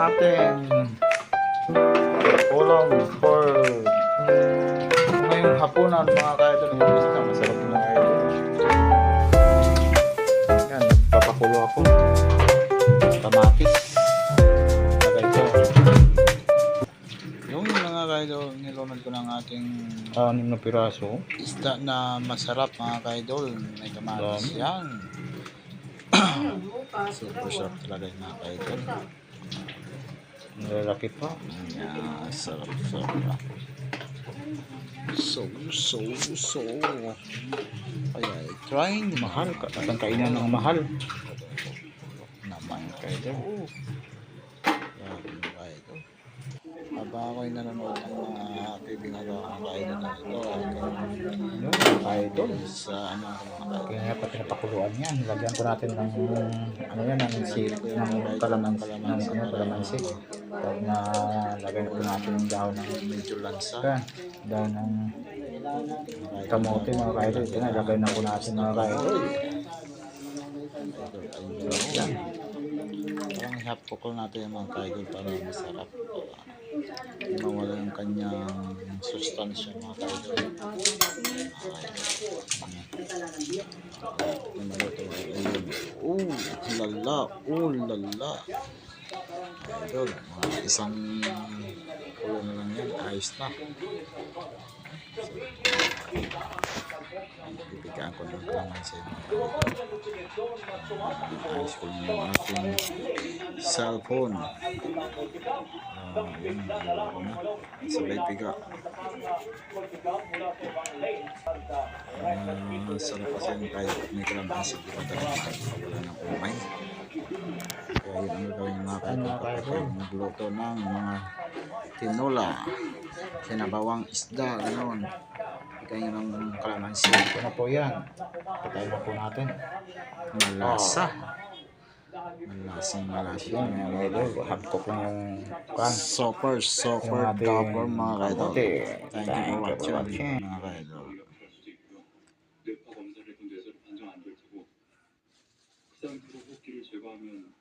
ating ulam for ngayong hapunan mga kaidol. Yung isda, masarap na kaidol. Yan, nagpapakulo ako. Kamatis. Lagay ko. Yung mga kaidol, nilunod ko ng ating 6 na piraso. Isda na masarap mga kaidol. May kamatis yan. Super sarap talaga yung mga kaidol. Malalaki pa. Yeah, sarap. So. Kaya trying mahal. Ang kainan ng mahal. Naman kaidol. Yan kaidol. Haba ako'y nanonood ng mga kaibigan kaidol na ito. Kaidol. Sa ano mga kaya nga pati napakuluan yan. Lagyan ko natin ng ano yan, ng kalamansi. Pag na lagyan ko natin yung dahon ng medyo lansa. Dahon ng kamote mga kaidol. Ito na, lagyan na ko natin mga kaidol. Yan. Parang ihapokol natin yung mga kaidol para masarap. Mawala yung kanyang sustansya mga kaidol. Lala. Idol, mga isang kulo na lang yan, ayos na. Pipigaan ko ng kalamansi. Ayos ko na yung ating cellphone. Yun, sabay piga. Sarap kasi yung kahit may kalamansi. Di ba talaga wala ng umay. Kaya yun ang gawin ng mga kaidol. Magluto ng mga tinola, sinabawang isda, gano'n. Ikaw yun ng kalamansi. Ito na po yan. Patayin na po natin. Malasa. Malasang yan mga kaidol. Hapko ko yung super dapper mga kaidol. Thank you for watching mga kaidol. 뇌파 검사를 본 데서 판정 안 될 테고 그 상태로 호흡기를 제거하면